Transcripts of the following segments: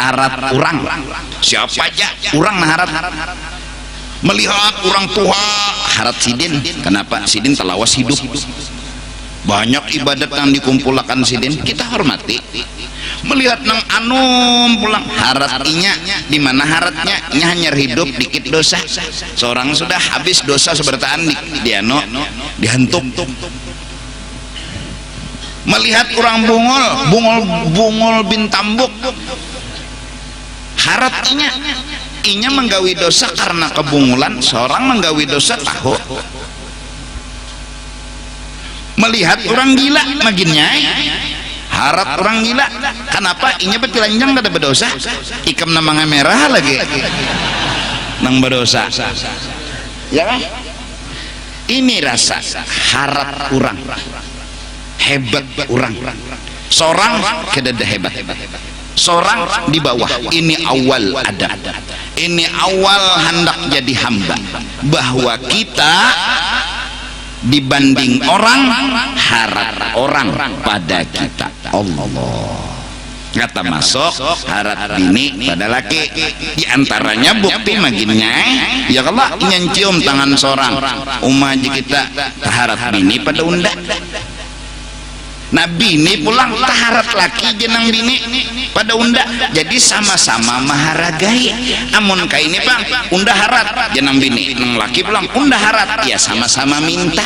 harat orang siapa aja orang nah harat melihat orang tua harat sidin. Kenapa? Sidin telawas hidup, banyak ibadat yang dikumpulkan sidin, kita hormati. Melihat nang anum pulang haratnya di mana haratnya hanya hidup dikit dosa, seorang sudah habis dosa sebertaan di anu dihentuk. Melihat orang bungol bin Tambuk haratnya inya menggawi dosa karena kebungulan, seorang menggawi dosa tahu. Melihat orang gila maginnya harat orang gila, kenapa inya betilanjang kada berdosa, ikam namanya merah lagi nang berdosa ya kan? Ini rasa harat orang hebat, orang seorang kedada hebat, seorang di bawah. Ini awal adab, ini awal hendak jadi hamba, bahwa kita dibanding orang harat orang pada kita. Allah kata masuk harat bini pada laki, diantaranya bukti maginnya ya Allah nyancium tangan seorang umaji kita harat bini pada unda. Nah bini pulang taharat laki jenang bini pada unda, jadi sama-sama maharagai. Amun ka ini bang unda harat jenang bini, nang laki pulang unda harat, ya sama-sama minta.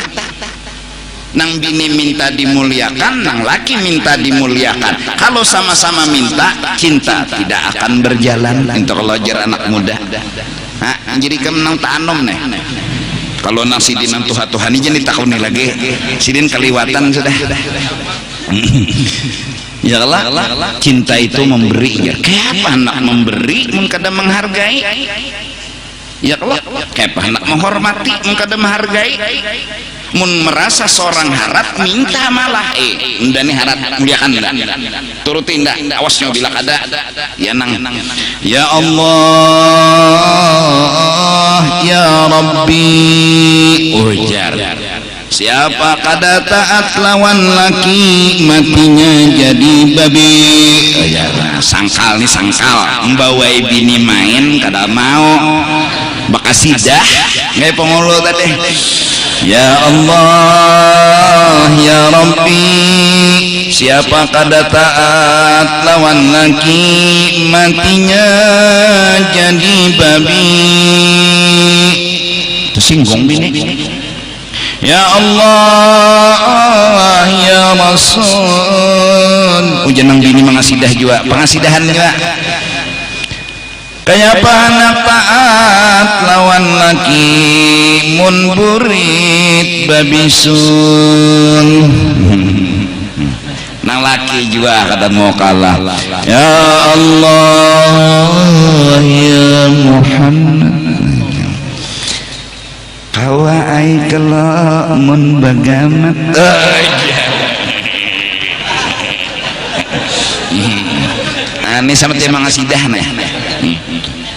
Nang bini minta dimuliakan, nang laki minta dimuliakan. Kalau sama-sama minta, cinta tidak akan berjalan. Itu kalau ajar anak muda. Nah, jadi kemenang ta'anom nih. Kalau nang sidin nang tuhan ini jadi takuni lagi, sidin kaliwatan sudah. Ya Allah, cinta itu memberi. Ya kayak apa anak memberi mun kada menghargai? Ya Allah, kayak apa anak menghormati mun kada menghargai? Mun merasa seorang harat minta malah ndani harat muliakan ndak turuti ndak awasnya bila kada ya nang ya Allah ya Rabbi ujar siapa kada taat lawan laki matinya jadi babi. Sangkal nih sangkal membawa bini main kada mau bakasidah nggak pengulu tadi. Ya Allah ya Rabbi siapa kada taat lawan laki matinya jadi babi. Tersinggung bini. Ya Allah ya Rasul ujian nang bini mengasidah juga pengasidahan juga. Kayak apa anak taat lawan laki mun burit babisun. Nang laki juga kata mau kalah. Ya Allah ya Muhammad kawa ai kala mun bagamat. Ini sama dia mengasidah nih.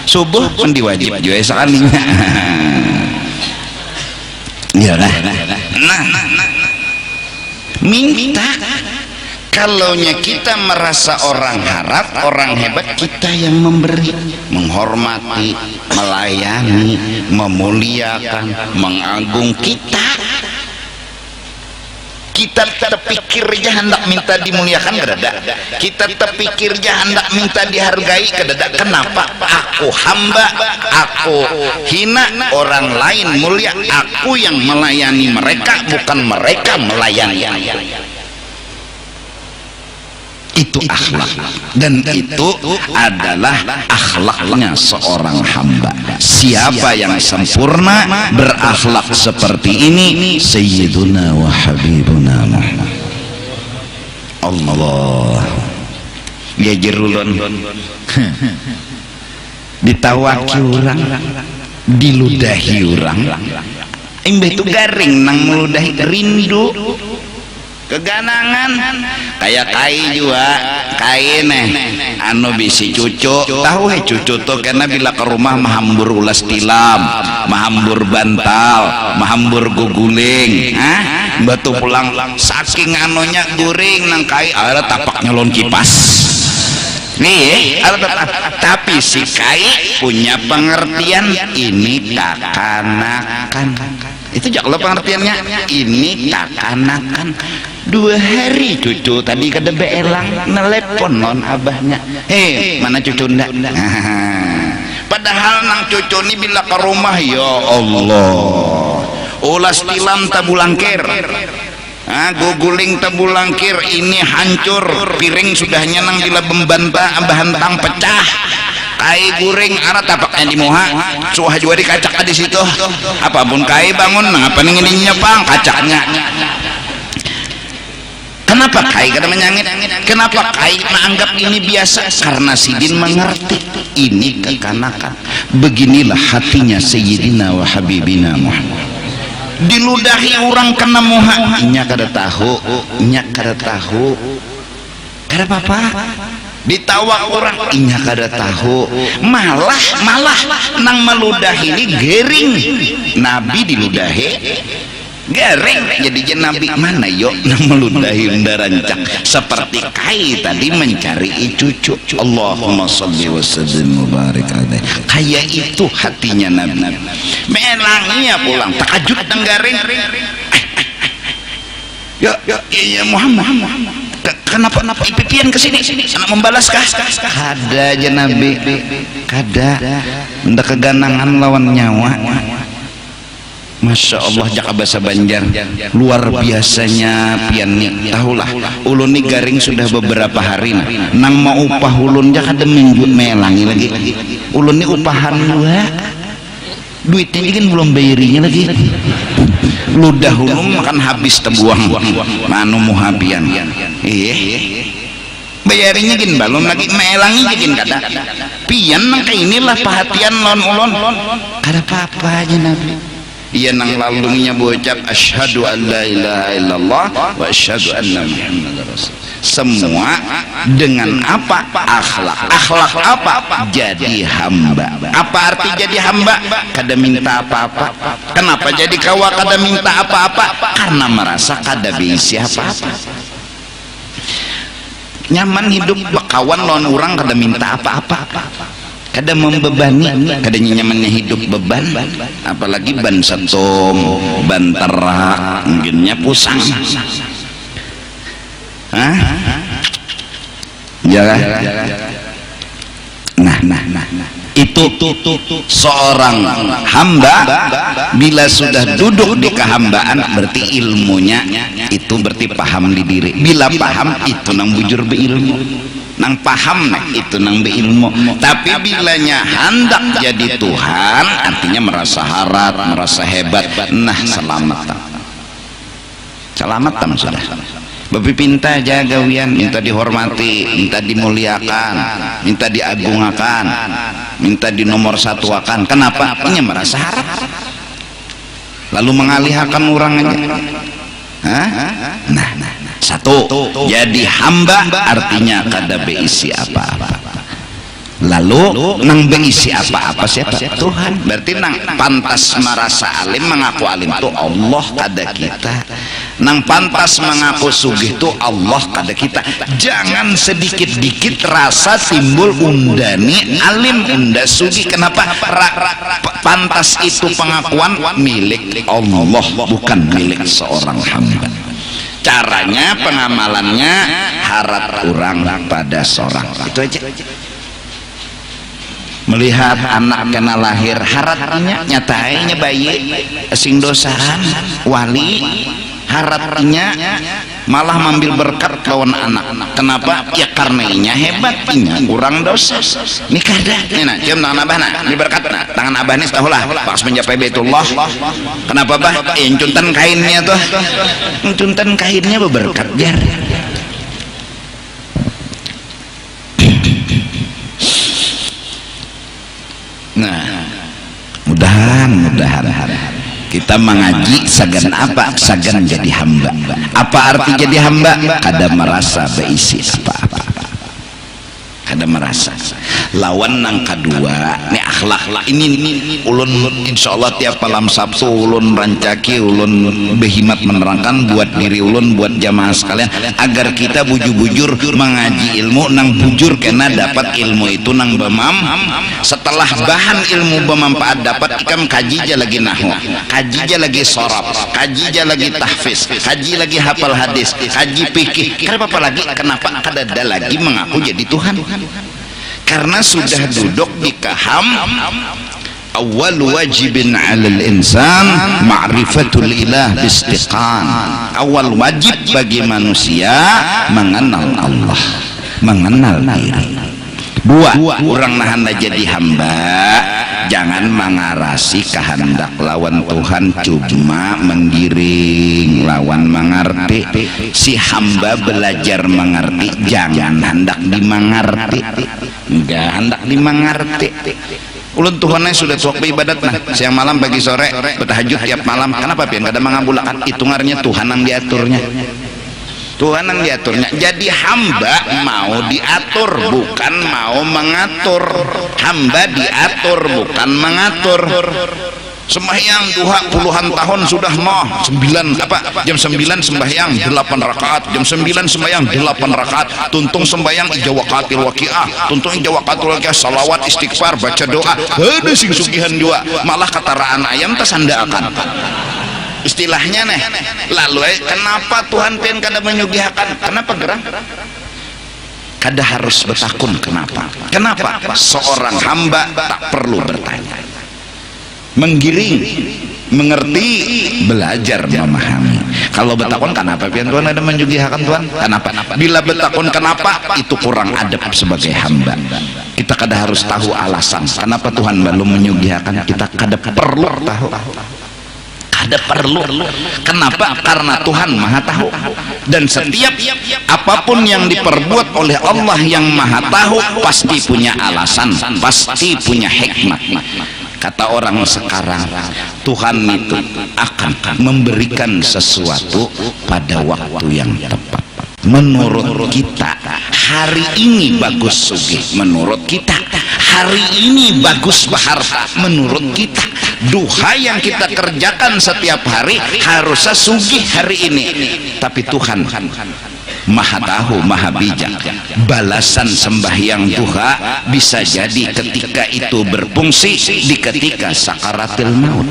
Subuh pun diwajib juga sekalinya. Ya nah. Minta kalaunya kita merasa orang harat, orang hebat, kita yang memberi, menghormati, melayani, memuliakan, mengagung kita terpikirnya hendak minta dimuliakan kedada, kita terpikirnya hendak minta dihargai kedada. Kenapa? Aku hamba, aku hina, orang lain mulia, aku yang melayani mereka, bukan mereka melayani. Itu akhlak, dan itu adalah akhlaknya seorang hamba. Siapa yang sempurna berakhlak seperti ini? Sayyiduna wa habibuna Muhammad. Allah ya jerulun ditawaki orang, diludahi orang, imbah itu garing nang meludahi rindu keganangan kayak kai juga kai anu bisi cucu tahu cucu tuh karena bila ke rumah mahambur ulas tilam, mahambur bantal, mahambur guguling, batu pulang saking anunya guring nang kai ada tapak nyalon kipas nih, tapi si Kai punya pengertian ini kakanakan. Itu kalau pengertiannya ini kakanakan. 2 hari cucu tadi kada beelang nelepon non abahnya, mana cucu ndak? Padahal nang cucu ini bila ke rumah, ya Allah, ulas tilam tabulangkir, guguling tabulangkir, ini hancur, piring sudah nyenang bila membantah bahantang pecah, kai guring arat tapaknya di muha, suah juga dikacak di situ, apapun kai bangun, apa nih ini nyepang kacaknya. Kenapa Kai kada menyangit? Kenapa Kai menganggap ini biasa? Karena Sidin mengerti ini kekanakan. Beginilah hatinya Sayyidina wa Habibina Muhammad. Diludahi orang kena muha, nya kada tahu, nya kada tahu, kada apa-apa. Ditawak orang, nya kada tahu, malah nang meludahi ini gering. Nabi diludahi garing, jadi Nabi mana yo nang meludahi undarancak seperti Kai tadi mencari cucu. Allahumma sholli wa sallim wa barik alaihi. Kayak itu hatinya Nabi. Melangnya pulang takajud nang garing. Ya Muhammad, kenapa pipian kesini anak membalaskah? Kada aja Nabi, kada ndak keganangan lawan nyawa. Masya Allah, jaka bahasa Banjar luar biasanya piannya. Tahulah ulun ni garing sudah beberapa hari nang mau upah ulun jaka ada minggu melangi lagi. Ulun ni upahan dua, duitnya kan belum bayarinya lagi. Ludah ulun makan habis tebuang manu muhabian. Bayarinya gin balon lagi melangi gin kada. Pian nang kayak inilah perhatian lon ulun. Kada apa-apa aja Nabi. Ia nang lalungnya berucap asyhadu an la ilaha illallah wa asyhadu anna muhammadar rasul. Semua dengan apa? Akhlak apa? Jadi hamba. Apa arti jadi hamba? Kada minta apa-apa. Kenapa jadi kawa kada minta apa-apa? Karena merasa kada bisa apa-apa. Nyaman hidup bekawan lawan orang kada minta apa-apa, kada membebani, kada nyamannya hidup beban, apalagi ban setom, ban terak, mungkinnya pusang. Nah, itu seorang hamba bila sudah duduk di kehambaan berarti ilmunya itu berarti paham di diri. Bila paham itu nang bujur beilmu, nang paham itu nang beilmu. Tapi bilanya hendak jadi Tuhan artinya merasa harat, merasa hebat. Nah, selamat sudah. Babi pinta jaga wian, minta dihormati, minta dimuliakan, minta diagungkan, minta dinomor satuakan. Kenapa? Punya merasa harap, lalu mengalihkan orang aja. Nah, satu, jadi hamba artinya kada beisi apa-apa. Lalu nang beisi apa-apa siapa? Tuhan. Berarti nang pantas merasa alim, mengaku alim itu Allah kada kita. Nang pantas mengaku sugih itu Allah kada kita. Jangan sedikit-dikit rasa timbul undani alim unda sugih. Kenapa? Pantas itu pengakuan milik Allah, bukan milik seorang hamba. Caranya pengamalannya harap orang pada seorang. Itu aja. Melihat anak kena lahir haratnya nyatanya bayi sing dosaan wali, haratnya malah mengambil berkat kawan anak. Kenapa? Ya karena inya hebat, inya kurang dosa. Ini kada nah cium tangan abah ini berkat tangan abah ini tahulah pas mencapai Baitullah. Kenapa bah? Incuntan kainnya tuh, incuntan kainnya berberkat jar. Nah, mudahan kita mengaji sagan apa? Sagan jadi hamba. Apa arti jadi hamba? Kada merasa beisi apa-apa, kada merasa. lawan nang kedua nih akhlak ini ulun insyaallah tiap malam Sabtu ulun rancaki ulun behimat menerangkan buat diri ulun buat jamaah sekalian agar kita bujur-bujur mengaji ilmu nang bujur karena dapat ilmu itu nang bemam setelah bahan ilmu bermanfaat dapat ikam kaji aja lagi nahwu kaji aja lagi sorab kaji aja lagi tahfiz kaji lagi hafal hadis kaji fikih kenapa lagi kenapa ada lagi mengaku jadi Tuhan karena sudah duduk di kaham awal wajibin 'alal insan ma'rifatul ilah bistiqan awal wajib bagi manusia mengenal Allah mengenal diri dua orang nahan jadi hamba jangan mengarasi kehendak lawan Tuhan cuma menggiring lawan mengerti si hamba belajar mengerti jangan hendak dimengerti enggak hendak dimengerti ulun Tuhannya sudah waktu ibadat nah siang malam pagi sore bertahajud tiap malam kenapa pian kada mengabulakan hitungannya Tuhan yang diaturnya Tuhan yang diaturnya jadi hamba mau diatur bukan mau mengatur hamba diatur bukan mengatur sembahyang duha puluhan tahun sudah jam 9 sembahyang 8 rakaat jam 9 sembahyang 8 rakaat tuntung sembahyang ijawakatil waqiah tuntung ijawakatil waqiah salawat istighfar baca doa ada sing sugihan dua malah kataraan ayam tasanda akan istilahnya nih lalu kenapa Tuhan pengen kada menyugihakan kenapa gerang kada harus bertakun kenapa seorang hamba tak perlu bertanya menggiring mengerti belajar memahami kalau bertakun kenapa pian Tuhan ada menyugihakan Tuhan kenapa bila bertakun kenapa itu kurang adab sebagai hamba kita kada harus tahu alasan kenapa Tuhan belum menyugihakan kita kada perlu tahu ada perlu kenapa karena Tuhan maha tahu dan setiap apapun yang diperbuat oleh Allah yang maha tahu pasti punya alasan pasti punya hikmat kata orang sekarang Tuhan itu akan memberikan sesuatu pada waktu yang tepat menurut kita hari ini bagus sugih menurut kita hari ini bagus berharta menurut kita duha yang kita kerjakan setiap hari harusnya sugih hari ini tapi Tuhan maha tahu maha bijak balasan sembahyang duha bisa jadi ketika itu berfungsi di ketika sakaratil maut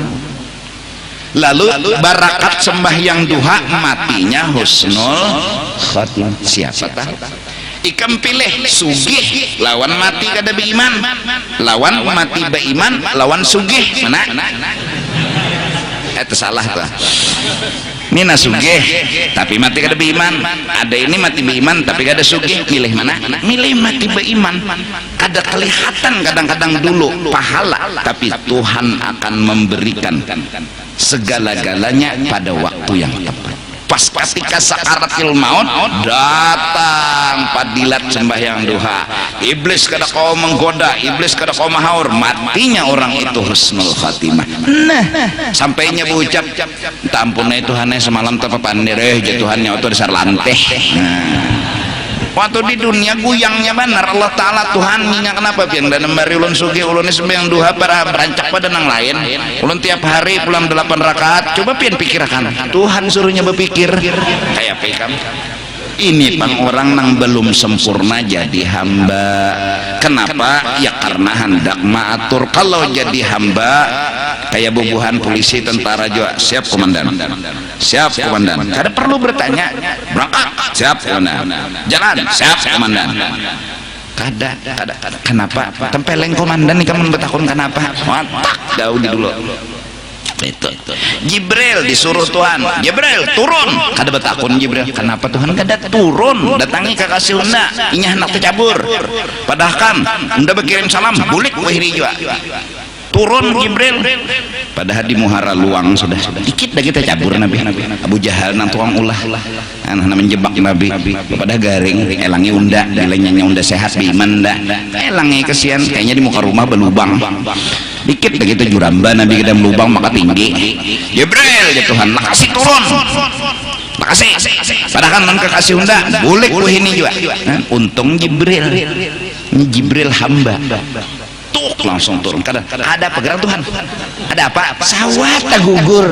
lalu barakat sembahyang duha matinya husnul khatimah siapa tahu ikam pilih sugih lawan mati kada beiman lawan mati beiman lawan sugih mana itu salah tuh Nina sugih tapi mati kada beiman ada ini mati beiman tapi kada sugih pilih mana milih mati beiman kada kelihatan kadang-kadang dulu pahala tapi Tuhan akan memberikan segala-galanya pada waktu yang tepat pas ketika sakaratil maut datang padilat sembahyang duha iblis kada kau menggoda iblis kada kau mahaur matinya orang itu husnul khatimah nah sampainya berucap tampunnya Tuhannya semalam terpapandir jatuhannya itu dasar lanteh waktu di dunia guyangnya benar Allah Ta'ala Tuhan minyak kenapa pian dan memberi ulun sugi ulun sembahyang duha para berancak pada nang lain ulun tiap hari pulang 8 rakaat coba pian pikirkan Tuhan suruhnya berpikir kayak pekam ini pang orang nang belum sempurna jadi hamba kenapa ya karena hendak maatur kalau jadi hamba kayak bubuhan polisi tentara juga siap komandan kada perlu bertanya berangkat siap komandan jalan siap komandan kada kenapa tempeleng komandan nih kamu bertakun kenapa tak jauh dulu itu Jibril disuruh Tuhan Jibril turun kada bertakun Jibril kenapa Tuhan kada turun datangi kekasih unda inya hendak tercabur padahal kan unda berkirim salam bulik wahiri juga turun Jibril padahal di muhara luang sudah dikit dah kita cabur Nabi Abu Jahal nang tukang ulah anak menjebak Nabi padahal garing elangi unda dilenya unda sehat beiman dah elangi kesian kayaknya di muka rumah berlubang dikit dah kita juramba Nabi kedam lubang maka tinggi Jibril ya Tuhan makasih turun makasih padahal kan kekasih unda boleh ini juga untung Jibril ini Jibril hamba tuh langsung turun. Ada apa gerak Tuhan? Ada apa? Pesawat gugur.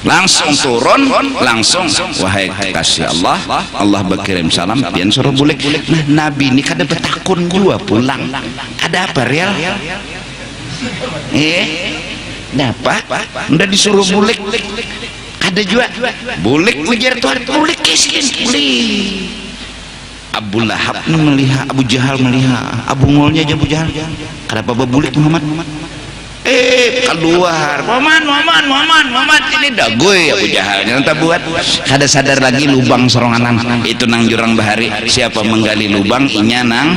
Langsung turun, langsung wahai kasih Allah, Allah berkirim salam pian suruh bulik. Nah Nabi ini kada bertakun juga pulang. Ada apa real? Apa? Udah disuruh bulik. Ada juga bulik ngejar Tuhan, bulik kiskin, bulik. Abu Lahab melihat, Abu Jahal melihat, Abu Ngolnya aja Abu Jahal. Kenapa berbulik Muhammad? Keluar, Muhammad ini dagoy Abu Jahal. Nanti buat kada sadar lagi lubang soronganan itu nang jurang bahari. Siapa menggali lubang inya nang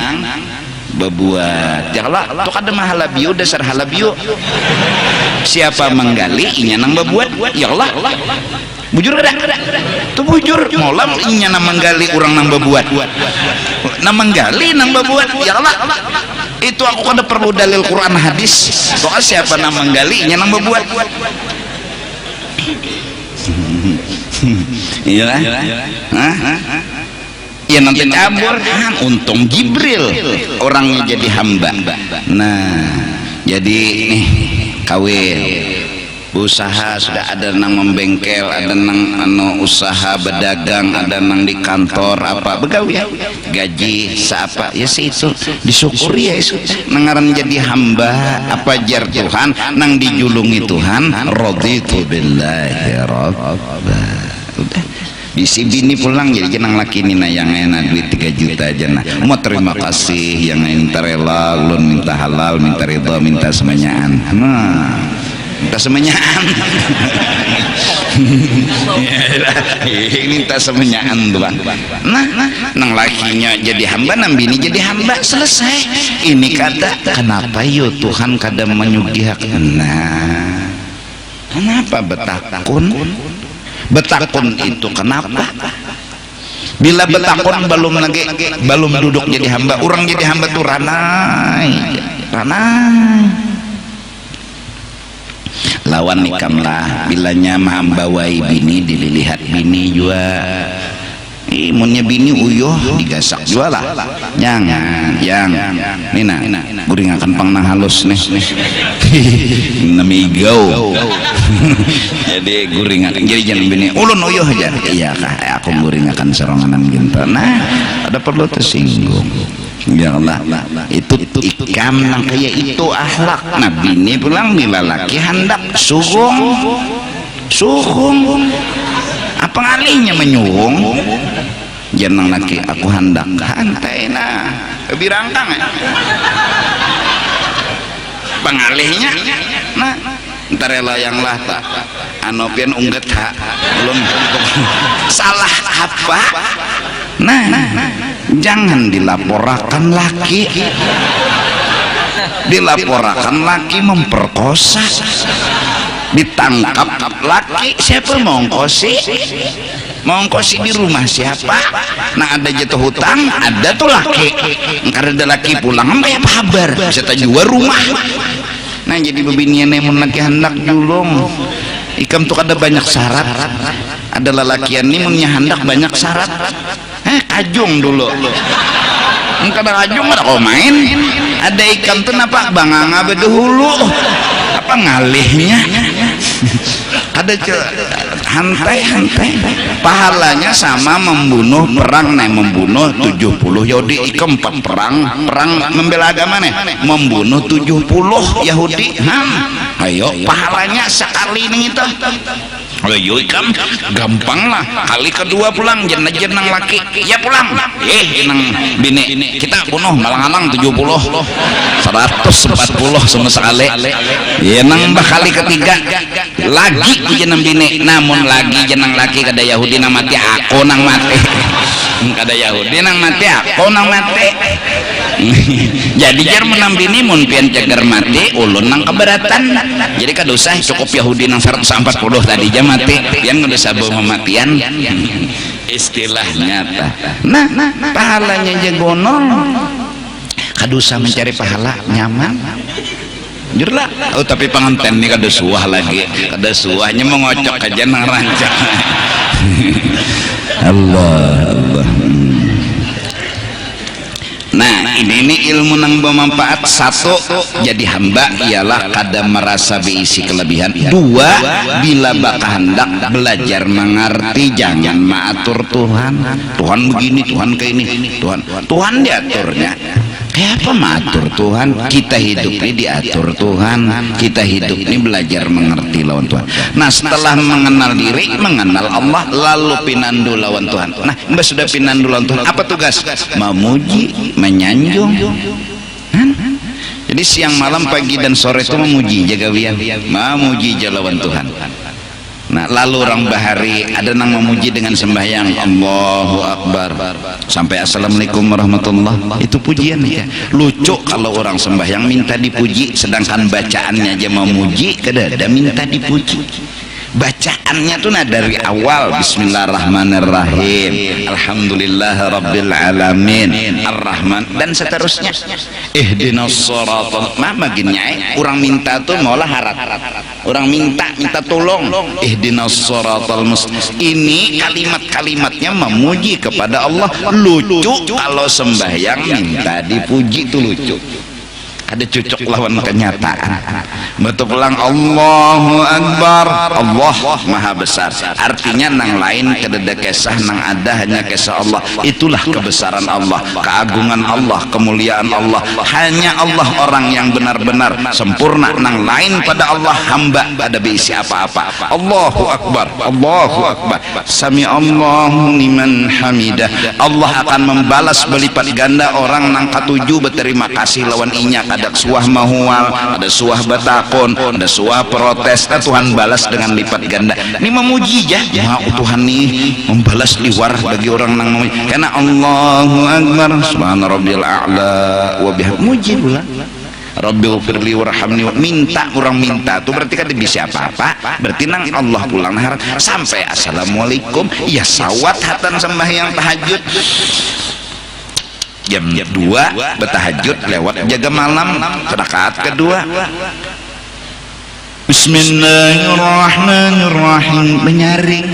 bebuat. Ya Allah, tuh kada mah halabiu dasar halabiu. Siapa menggali inya nang bebuat. Ya Allah. Bujur kada? Tuh bujur. Molam inya nang menggali orang nang bebuat. Nang menggali nang bebuat. Ya Allah. Itu aku kada perlu dalil Quran hadis. Soal siapa nang menggali inya nang bebuat. Iya kan? Ya nanti cabur. Untung Jibril orangnya jadi hamba. Nah, jadi nih kawin usaha sudah ada nang membengkel, ada nang usaha berdagang, ada nang di kantor apa begawe ya gaji seapa ya itu disyukuri ya sudah nangaran jadi hamba apa jar Tuhan nang dijulungi Tuhan raditu billahi rabba. Udah bisi bini pulang jadi jenang laki nina yang enak duit 3 juta aja nah mau terima kasih yang minta rela ulun minta halal minta ridho minta semenyaan minta semenyaan minta semenyaan Tuhan. Nah nang lakinya jadi hamba nang bini jadi hamba selesai. Ini kata kenapa yo Tuhan kada menyugihakan. Nah kenapa betakun itu kenapa bila betakun belum duduk jadi hamba. Orang jadi hamba tuh ranai lawan nikamlah bilanya mahambawai bini dililihat bini juga imunnya bini uyuh digasak juga lah jangan nina guring akan pangnang halus nih namigau jadi guring akan jadi jangan bini ulun uyuh aja iya kah aku guring akan seronganan gitu. Nah ada perlu tersinggung. Ya Allah, itu ikam nang kayak itu akhlak. Nabi ini pulang bila laki hendak sugung apa ngalihnya menyugung jangan laki aku hendak hantai nah birangkang ya pengalihnya nah ntar rela yang lah tak anopian ungget hak belum salah apa nah jangan dilaporkan laki memperkosa ditangkap laki siapa mongkosi di rumah siapa nah ada jatuh hutang ada tuh laki karena ada laki pulang apa kabar bisa jual rumah. Nah jadi bebinian yang laki hendak julung ikam tuh ada banyak syarat ada lelakian ini punya hendak banyak syarat kajung dulu kadang kajung ada kau main ada ikam tuh apa banganga bedahulu apa ngalihnya ada hantai pahalanya sama membunuh perang membunuh 70 Yahudi ikam 4 perang membela agama membunuh 70 Yahudi ayo pahalanya sekali nih itu ayo ikam gampang lah kali kedua pulang jenang laki ya pulang jenang bini kita bunuh malang-malang 70 140 sama sekali jenang kali ketiga lagi jenang bini namun lagi jenang laki kada Yahudi nang mati aku nang mati kada Yahudi nang mati aku nang mati jadi jar menang bini mun pian cager mati ulun nang keberatan jadi kada usah cukup Yahudi nang 140 tadi jam mati yang udah sabu mematian istilahnya nah pahalanya jagonol kada usah mencari pahala nyaman jurlah tapi pengantin ini kada suah lagi kada suahnya mengocok aja nang rancak Allah Nah ini ilmu nang bermanfaat. Satu, jadi hamba ialah kada merasa berisi kelebihan. Dua, bila baka hendak belajar mengerti, jangan mengatur Tuhan. Tuhan begini, Tuhan kayak ini, Tuhan diaturnya. Kayak apa mengatur Tuhan? Kita hidup ini diatur Tuhan. Kita hidup ini belajar mengerti lawan Tuhan. Nah setelah mengenal diri, mengenal Allah, lalu pinandu lawan Tuhan. Nah mbak sudah pinandu lawan Tuhan, apa tugas? Memuji, menyanjung. Jadi siang malam pagi dan sore itu memuji, jaga wian, memuji lawan Tuhan. Nah lalu orang bahari ada nang memuji dengan sembahyang Allahu Akbar sampai Assalamualaikum warahmatullah, itu pujian ya. Lucu kalau orang sembahyang minta dipuji, sedangkan bacaannya aja memuji, kada minta dipuji. Bacaannya tuh nah dari awal Bismillahirrahmanirrahim, Alhamdulillah Rabbil Alamin, Ar-Rahman, dan seterusnya. Ihdinas shiratal, maginnya orang minta tuh maulah harap, orang minta tolong. Ihdinas shiratal mustaqim. Ini kalimat-kalimatnya memuji kepada Allah. Lucu kalau sembahyang minta dipuji, tuh lucu. Ada cocok lawan kenyataan. Betul pulang Allahu Akbar, Allah Maha Besar. Artinya nang lain kedada kesah, nang ada hanya kesah Allah. Itulah kebesaran Allah, keagungan Allah, kemuliaan Allah. Hanya Allah orang yang benar-benar sempurna. Nang lain pada Allah hamba ada berisi apa-apa. Allahu Akbar, Allahu Akbar. Sami Allahu liman hamidah. Allah akan membalas berlipat ganda orang nang katuju berterima kasih lawan inya. Ada suah mahual, ada suah batakon, ada suah protes. Tuhan balas dengan lipat ganda. Ini memuji ya, Tuhan nih membalas liwar bagi orang nang memuji. Karena Allahu Akbar, subhana rabbiyal a'la wa bihamdihi, muji pula. Rabbil firli warhamni, minta orang minta tuh berarti kan bisa apa-apa. Berarti nang Allah pulang harap sampai Assalamualaikum ya sawat hatan sembahyang tahajud. Jam 2 bertahajud lewat jaga malam rakaat kedua. Bismillahirrahmanirrahim, menyaring.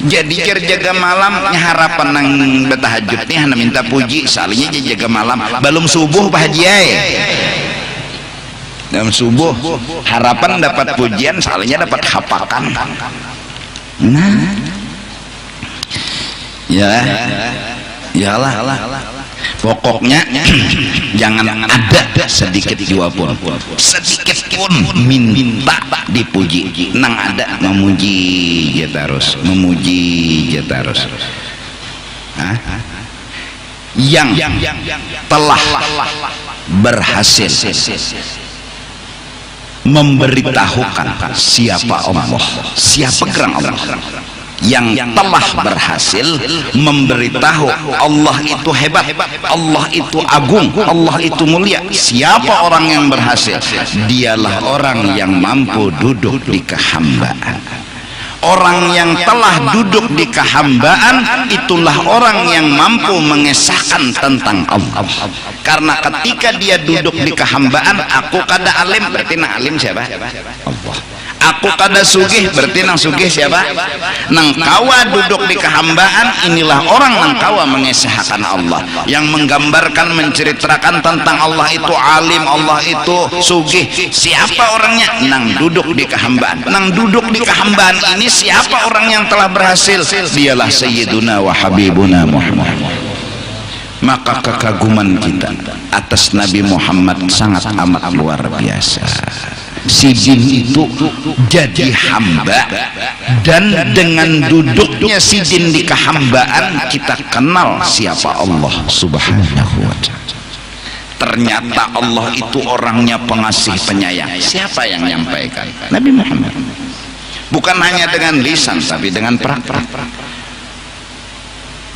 Jadi jaga malam harapan nang bertahajud nih hana minta puji, salinya jaga malam belum subuh bahagia. Dalam subuh harapan dapat pujian, salinya dapat hapakan. Nah yalah pokoknya jangan ada sedikit jua pun, sedikit pun minta dipuji. Nang ada memuji ya terus, memuji ya terus. Yang telah berhasil memberitahukan siapa Allah, siapa gerang Allah, yang telah berhasil memberitahu Allah itu hebat, Allah itu agung, Allah itu mulia. Siapa orang yang berhasil? Dialah orang yang mampu duduk di kehambaan. Orang yang telah duduk di kehambaan itulah orang yang mampu mengesahkan tentang Allah. Karena ketika dia duduk di kehambaan, aku kada alim, berarti nang alim siapa? Allah. Aku kada sugih, berarti nang sugih siapa? Nang kawa duduk di kehambaan, inilah orang nang kawa mengesahkan Allah, yang menggambarkan, menceritakan tentang Allah itu alim, Allah itu sugih. Siapa orangnya? Nang duduk di kehambaan. Nang duduk di kehambaan ini siapa orang yang telah berhasil? Dialah Sayyiduna wa Habibuna Muhammad. Maka kekaguman kita atas Nabi Muhammad sangat amat luar biasa. Si jin itu jadi hamba, dan dengan duduknya si jin di kehambaan kita kenal siapa Allah Subhanahu wa ta'ala. Ternyata Allah itu orangnya pengasih penyayang. Siapa yang menyampaikan? Nabi Muhammad. Bukan hanya dengan lisan tapi dengan praktek.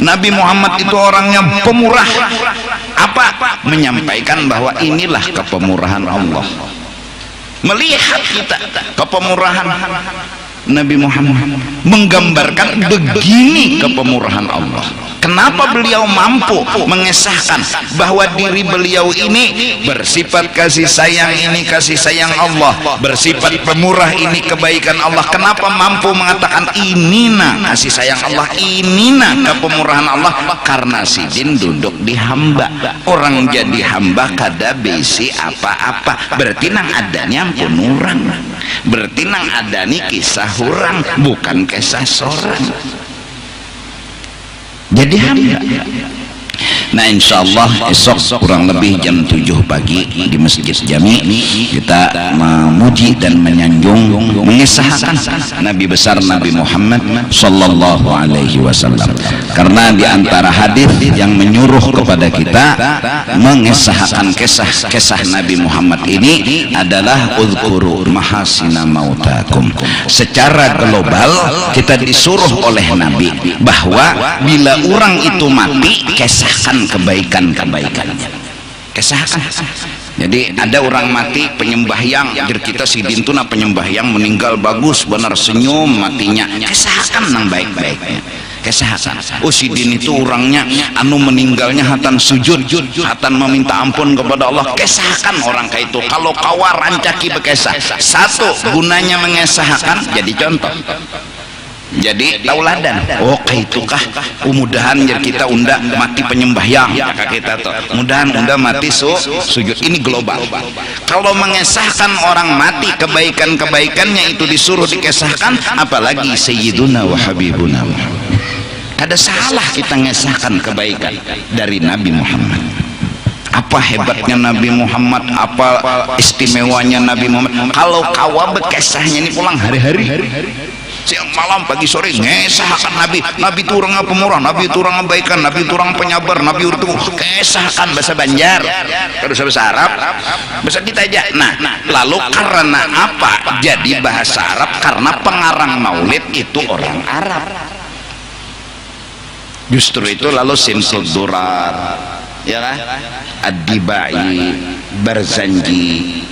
Nabi Muhammad itu orangnya pemurah. Apa? Menyampaikan bahwa inilah kepemurahan Allah. Melihat kita kepemurahan Nabi Muhammad, menggambarkan begini kepemurahan Allah. Kenapa beliau mampu mengesahkan bahwa diri beliau ini bersifat kasih sayang, ini kasih sayang Allah, bersifat pemurah, ini kebaikan Allah. Kenapa mampu mengatakan ini nah kasih sayang Allah, ini nah kepemurahan Allah? Karena sidin duduk di hamba. Orang jadi hamba kada bisi apa-apa, berarti nang adanya ampun orang, berarti nang adani kisah orang, bukan kisah seorang. Jadi hamba. Nah insyaallah esok kurang lebih jam 7 pagi di Masjid Jami kita memuji dan menyanjung mengesahkan Nabi besar Nabi Muhammad sallallahu alaihi wasallam. Karena di antara hadis yang menyuruh kepada kita mengesahkan kisah Nabi Muhammad ini adalah uzkuru mahasina mautakum. Secara global kita disuruh oleh Nabi bahwa bila orang itu mati, kesahkan kebaikan-kebaikannya, kesahkan. Jadi ada orang mati penyembahyang, jadi kita sidin tuna penyembahyang meninggal bagus benar, senyum matinya, kesahkan nang baik-baiknya, kesahkan. Oh sidin itu orangnya anu meninggalnya hatan sujud, hatan meminta ampun kepada Allah, kesahkan orang kayak itu. Kalau kawa rancaki bekesah, satu gunanya mengesahkan, jadi contoh, jadi tauladan. Oh kaitukah mudahan jadi kita unda mati penyembahyang kita tuh, mudahan unda mati sujud. Ini global. Kalau mengesahkan orang mati, kebaikan-kebaikannya itu disuruh dikesahkan, apalagi sayyiduna wa habibuna. Ada salah kita ngesahkan kebaikan dari Nabi Muhammad. Apa hebatnya Nabi Muhammad, apa istimewanya Nabi Muhammad. Kalau kawa bekesahnya ini pulang hari-hari, siang malam pagi sore ngesahkan Nabi. Nabi itu orang pemurah, Nabi itu orang kebaikan, Nabi itu orang penyabar, Nabi itu kesahkan bahasa Banjar, bahasa Arab, bahasa kita aja. Nah lalu karena apa jadi bahasa Arab? Karena pengarang maulid itu orang Arab. Justru itu lalu Simsul Durar, ya kan, Ad-Dibai, Barzanji,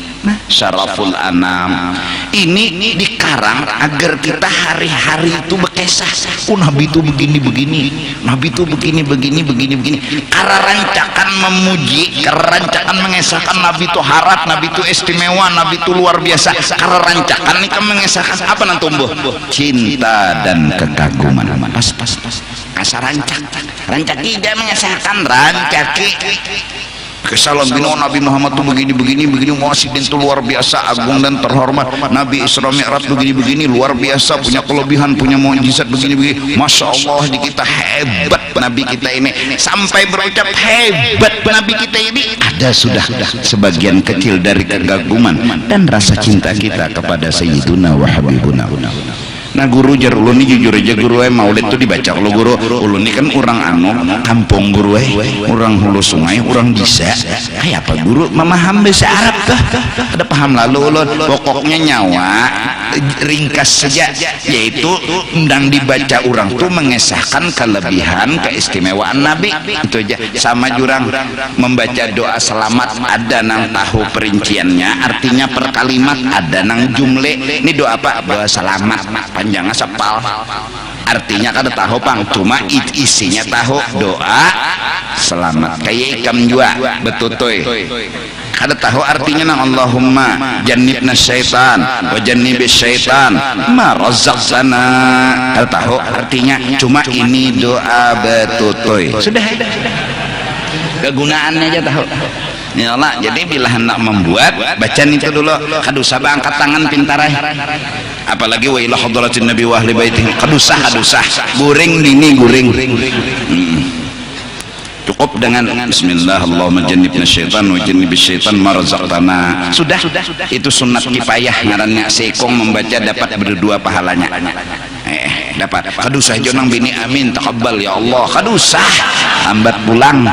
Syaraful Anam, ini dikarang agar kita hari-hari itu bekesah. Oh Nabi itu begini-begini, Nabi itu begini-begini. Karena rancakan memuji, karena rancakan mengesahkan Nabi itu harap, Nabi itu istimewa, Nabi itu luar biasa. Karena rancakan ini kan mengesahkan apa nan tumbuh? Cinta dan kekaguman. Pas. Asal rancaki dia mengesahkan, rancaki kesalam bino Nabi Muhammad itu begini muasidin itu luar biasa, agung dan terhormat. Nabi Isra Mi'raj begini luar biasa, punya kelebihan, punya mukjizat begini. Masya Allah di kita hebat Nabi kita ini, sampai berucap hebat Nabi kita ini. Ada sudah sebagian kecil dari kekaguman dan rasa cinta kita kepada Sayyiduna wa Habibuna. Nah guru jar ulun ini jujur aja guru maulid itu dibaca. Kalau guru ulun ini kan orang kampung guru orang hulu sungai, orang bisa kayak apa guru memaham bahasa Arab tuh, ada paham lalu ulun pokoknya nyawa ringkas saja, yaitu undang dibaca orang tuh mengesahkan kelebihan keistimewaan Nabi itu aja. Sama jurang membaca doa selamat, ada nang tahu perinciannya, artinya per kalimat, ada nang jumle. Ini doa apa? Doa selamat panjangnya sepal, artinya kada tahu pang, cuma isinya tahu doa selamat. Kayak ikam jua betutoy kada tahu artinya nang Allahumma jannibna syaitan wa jannibis syaitan ma razaqtana, kada tahu artinya, cuma ini doa betutoy. Sudah kegunaannya aja tahu. Ya Allah, jadi bila hendak membuat bacaan itu dulu, kadusah angkat tangan pintarai. Apalagi wa ila hadratin nabi wa ahli baitihi, kadusah guring dini guring. Cukup dengan bismillah Allahumma jannibna syaitan wa jannibis syaitan ma razaqtana. Sudah itu sunat kifayah ngarannya. Seikong membaca dapat berdua pahalanya. Dapat kadusah jonang bini amin taqabbal ya Allah, kadusah ambat pulang.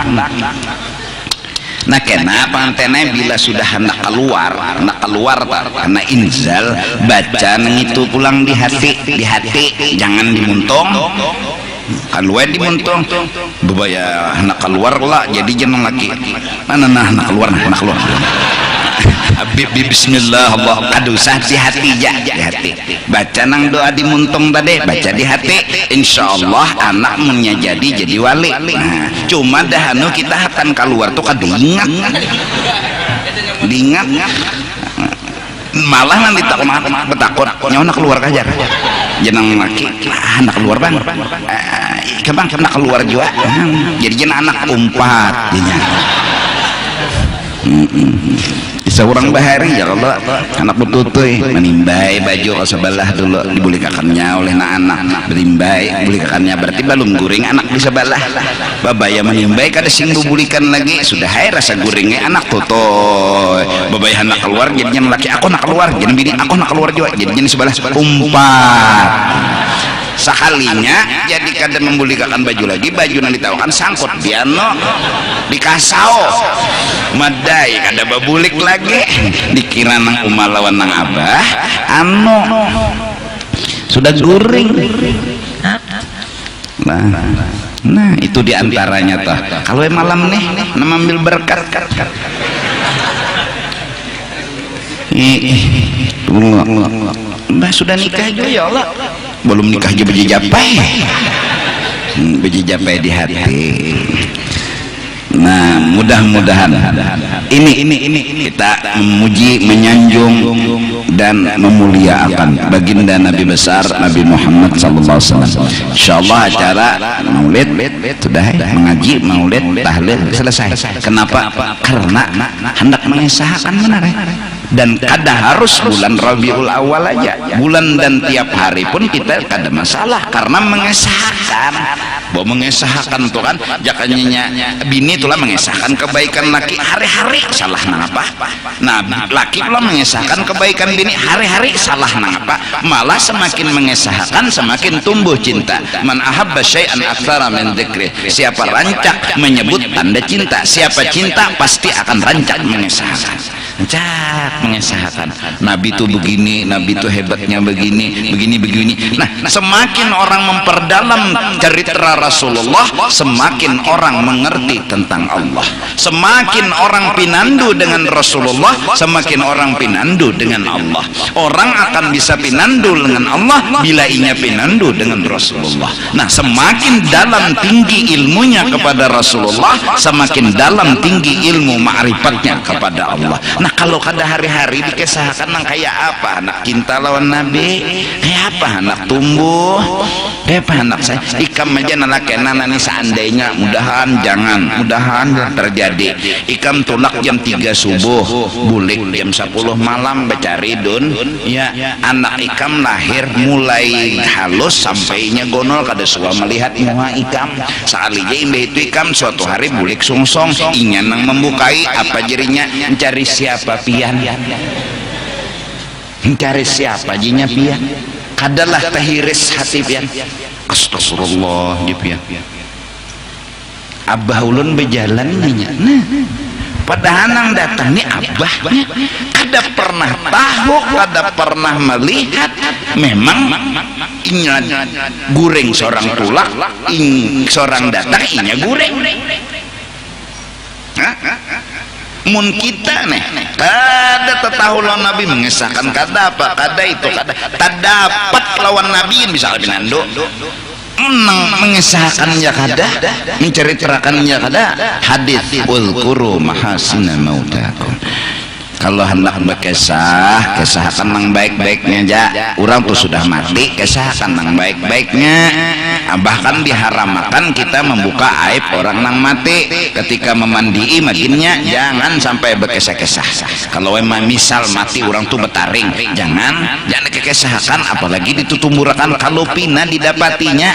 Nah kenapa antena bila sudah hendak keluar karena inzal, baca nang itu pulang di hati, jangan dimuntung. Keluar dimuntung bebaya hendak keluar lah, jadi jeneng lagi hendak keluar. Habib bismillah Allah kadusah di hati. baca nang doa di muntung tadi, baca di hati, insyaallah anak munnya jadi wali. Nah, cuma dahanu kita akan keluar tuh kadingat malah nanti takut nyawa keluar kajar jenang laki anak keluar bang kena keluar juga jadi jenang anak umpat seorang bahari ya Allah anak betutuy menimbai baju ke sebelah dulu dibulikakannya oleh anak berimbai bulikakannya berarti belum guring anak di sebelah babaya menimbai kada sing bubulikan lagi sudah hai rasa guringnya anak tutoy babaya anak keluar jadinya laki aku nak keluar jadi bini aku nak keluar juga jadinya sebelah umpat sekalinya jadi kada membulikakan baju lagi baju yang ditawakan sangkut piano dikasau madai kada babulik lagi dikira nang umah lawan nang abah sudah guring nah itu diantaranya toh kalau malam nih namambil berkat Mbah sudah nikah juga ya Allah belum nikah aja beji japai di hati. Nah mudah-mudahan ini kita memuji, menyanjung dan memuliakan baginda Nabi besar Nabi Muhammad SAW. Insyaallah acara maulid sudah mengaji maulid tahlil selesai. Kenapa? Karena hendak mengesahkan benar dan kada harus bulan Rabiul Awal aja, bulan dan tiap hari pun kita kada masalah karena mengesahkan. Bahwa mengesahkan tuh kan jakanya bini itulah mengesahkan kebaikan laki hari-hari salah napa. Nah laki pula mengesahkan kebaikan bini hari-hari salah napa. Malah semakin mengesahkan semakin tumbuh cinta. Man ahabba syai'an aktsara min dzikri. Siapa rancak menyebut tanda cinta, siapa cinta pasti akan rancak mengesahkan. Mengesahkan Nabi itu begini, Nabi itu hebatnya begini. Nah semakin orang memperdalam cerita Rasulullah semakin orang mengerti tentang Allah, semakin orang pinandu dengan Rasulullah semakin orang pinandu dengan Allah. Orang akan bisa pinandu dengan Allah bila inya pinandu dengan Rasulullah. Nah semakin dalam tinggi ilmunya kepada Rasulullah semakin dalam tinggi ilmu ma'rifatnya kepada Allah. Nah kalau kada hari-hari dikesahkan nang kayak apa anak cinta lawan Nabi, kayak apa anak tumbuh, kayak apa anak saya ikam aja nalakenan ini seandainya mudahan terjadi ikam tulak jam 3 subuh bulik jam 10 malam becari dun ya anak ikam lahir mulai halus sampainya gonol kada suka melihat muka ikam sealija imbe itu ikam suatu hari bulik sungsong ingin nang membukai apa jerinya mencari siapa pian mencari siapa jinya pian kadalah tahiris hati pian astagfirullah di pian abah ulun berjalan nya nah padahal nang datang nih abahnya kada pernah tahu kada pernah melihat memang inya goreng seorang tulak seorang datang inya goreng mun kita nih kada tahu lawan Nabi mengesahkan kada apa kada itu kada tak dapat lawan Nabi bisa binando mengesahkannya kada menceritakannya kada hadis ulkuru mahasina mautakum. Kalau hendak berkesah kesahkan yang baik-baiknya aja orang tuh sudah mati kesahkan yang baik-baiknya. Bahkan diharamkan kita membuka aib orang yang mati ketika memandii maginnya jangan sampai berkesah-kesah. Kalau memang misal mati orang tuh betaring jangan dikesahkan apalagi ditutumburakan kalau pina didapatinya.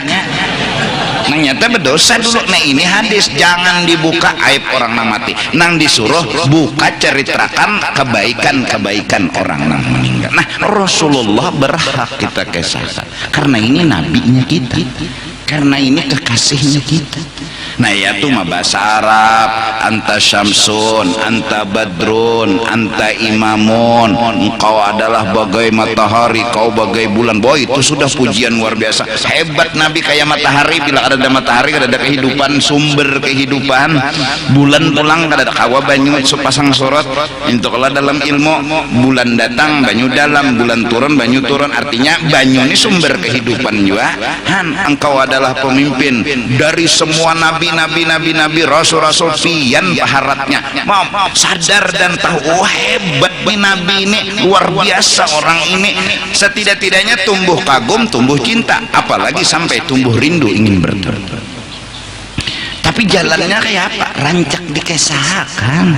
Nah nyata berdosa dulu. Nah ini hadis jangan dibuka aib orang nang mati nang disuruh buka ceritakan kebaikan orang nang meninggal. Nah Rasulullah berhak kita kesahkan karena ini nabinya kita, karena ini kekasihnya kita, Nah ya tuh mah bahasa Arab, anta syamsun, anta badrun, anta imamun, engkau adalah bagai matahari, kau bagai bulan. Boy, itu sudah pujian luar biasa. Hebat Nabi kayak matahari, bila ada matahari kada ada kehidupan, sumber kehidupan. Bulan pulang kada ada kawa banyu sepasang sorot. Untuk kalau dalam ilmu bulan datang banyu dalam, bulan turun banyu turun, artinya banyu ini sumber kehidupan juga. Han, engkau adalah pemimpin dari semua nabi, rasul-rasul, pian paharatnya mau sadar dan tahu, oh hebat nih nabi ini, luar biasa orang ini. Setidak-tidaknya tumbuh kagum, tumbuh cinta, apalagi sampai tumbuh rindu ingin bertemu. Tapi jalannya kayak apa? Rancak dikesahakan.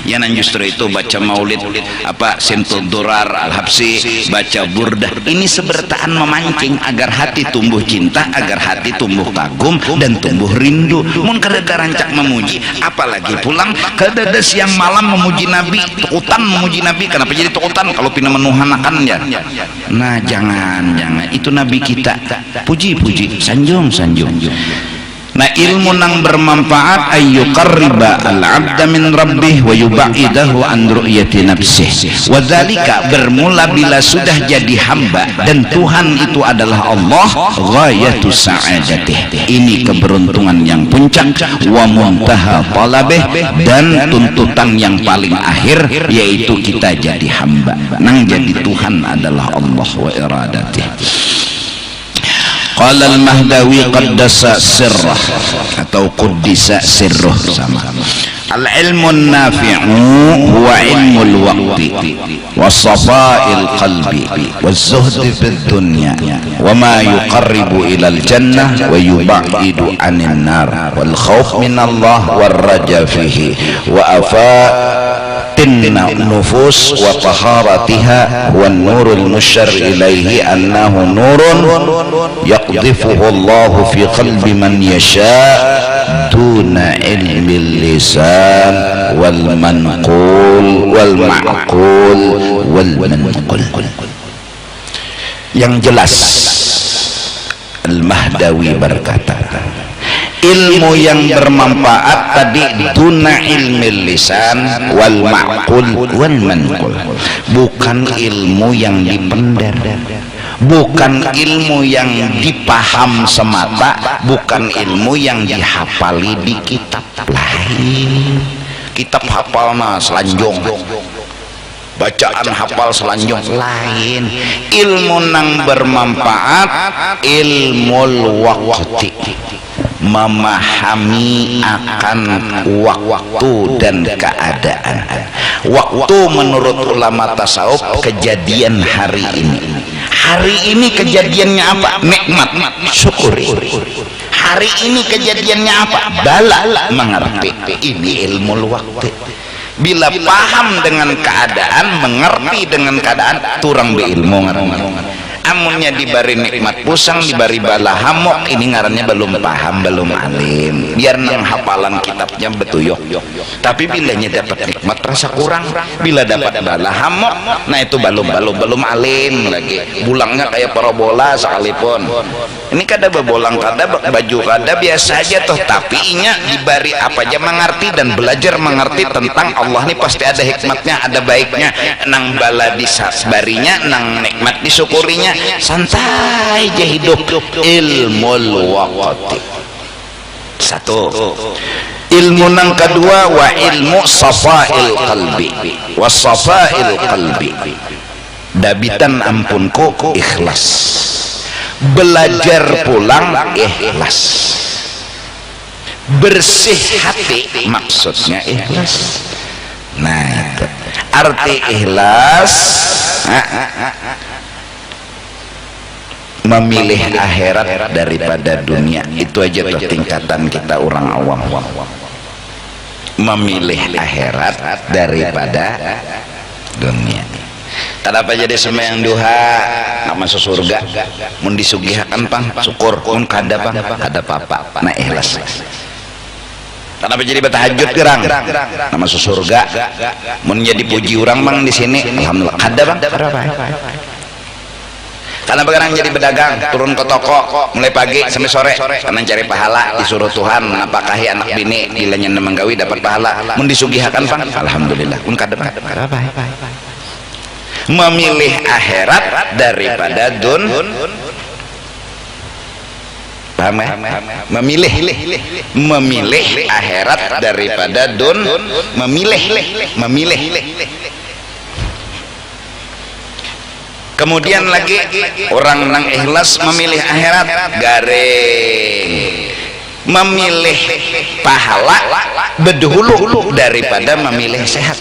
Ya nan justru itu baca maulid apa Sintud Durar Al-Habsi, baca burdah, ini sebertaan memancing agar hati tumbuh cinta, agar hati tumbuh kagum dan tumbuh rindu. Mun kada ada rancak memuji, apalagi pulang kada ada siang malam memuji Nabi, tukutan memuji Nabi. Kenapa jadi tukutan kalau pina menuhanakan ya? Nah jangan, itu Nabi kita. Puji, sanjung. Nah ilmu nang bermanfaat ayyuqarriba al-'abda min rabbih wa yubaidahu an ru'yati nafsih. Wa dzalika bermula bila sudah jadi hamba dan Tuhan itu adalah Allah, ghayatu sa'adatih. Ini keberuntungan yang puncak, wa muntaha talabih, dan tuntutan yang paling akhir yaitu kita jadi hamba. Nang jadi Tuhan adalah Allah wa iradatih. Qala al-Mahdawi qaddasa sirrah atau quddisa sirruh sama. Al-ilmu nafi'u huwa ilmul waqti was-safa'il qalbi waz-zuhdi fid dunya wa ma yuqarribu ila al-jannah wa yub'idu 'anil nar wal khauf min Allah war raja fihi wa afatinna nufus wa taharatiha wan nurul musyar ilaihi annahu nurun yaqdhifuhu Allah fi qalbi man yasha' duna ilmi lisan wal manqul wal ma'qul wal manqul. Yang jelas Al-Mahdawi berkata, ilmu yang bermanfaat tadi duna ilmi lisan wal ma'qul wal manqul, bukan ilmu yang dipendar, bukan ilmu yang dipaham semata, bukan ilmu yang dihafali di kitab lain. Kitab hafal mah selanjung, bacaan hafal selanjung lain. Ilmu nang bermanfaat ilmu waqti, memahami akan waktu dan keadaan. Waktu menurut ulama tasawuf kejadian hari ini. Hari ini kejadiannya apa? Nikmat, syukuri. Hari ini kejadiannya apa? Bala, mengerti. Ini ilmu waktu. Bila paham dengan keadaan, mengerti dengan keadaan, turang beilmu ngaran. Amunnya dibari nikmat pusang, dibari bala hamok, ini ngarannya belum paham, belum alim. Biar nang hafalan kitabnya betuyok, tapi bilanya dapat nikmat rasa kurang, bila dapat bala hamok, nah itu belum alim lagi. Bulangnya kayak parabola sekalipun. Ini kada bebolang, kada baju, kada biasa aja toh, tapi inya dibari apa aja mengerti dan belajar mengerti tentang Allah. Ini pasti ada hikmatnya, ada baiknya. Nang bala disabarinya, nang nikmat disyukurinya, santai aja hidup. Ilmu waqti. Satu. Ilmu nang kedua wa ilmu safail qalbi. Wa safail qalbi, dabitan ampunku ikhlas. Belajar pulang ikhlas, bersih hati maksudnya ikhlas. Nah itu arti ikhlas, memilih akhirat daripada dunia. Itu aja tuh tingkatan kita orang awam, memilih akhirat daripada dunia. Kenapa jadi sembahyang duha nak masuk surga? Mun disugihakan pang syukur, mun kada pang kada apa-apa. Nah ikhlas. Kenapa jadi bertahajud gerang? Nak masuk surga. Mun jadi puji orang bang di sini, alhamdulillah kada bang. Karena begadang jadi pedagang, turun ke toko mulai pagi sampai sore karena cari pahala, disuruh Tuhan napakahi anak bini dilanya menggawi dapat pahala. Mun disugihakan pan alhamdulillah. Un kadep memilih akhirat daripada dun. Paham ya? Memilih akhirat daripada dun. Memilih. Kemudian lagi orang nang ikhlas memilih akhirat garing, memilih pahala bedahulu daripada memilih sehat.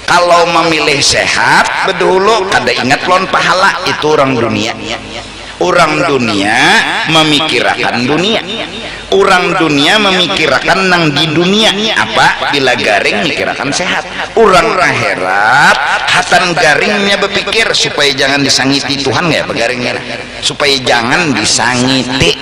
Kalau memilih sehat bedahulu kada ingat lon pahala, itu orang dunia. Orang dunia memikirkan dunia. Orang dunia memikirkan nang di dunia apa bila garing mikirkan sehat. Orang akhirat hatan garingnya berpikir supaya jangan disangiti Tuhan ya begaringnya, supaya jangan disangiti,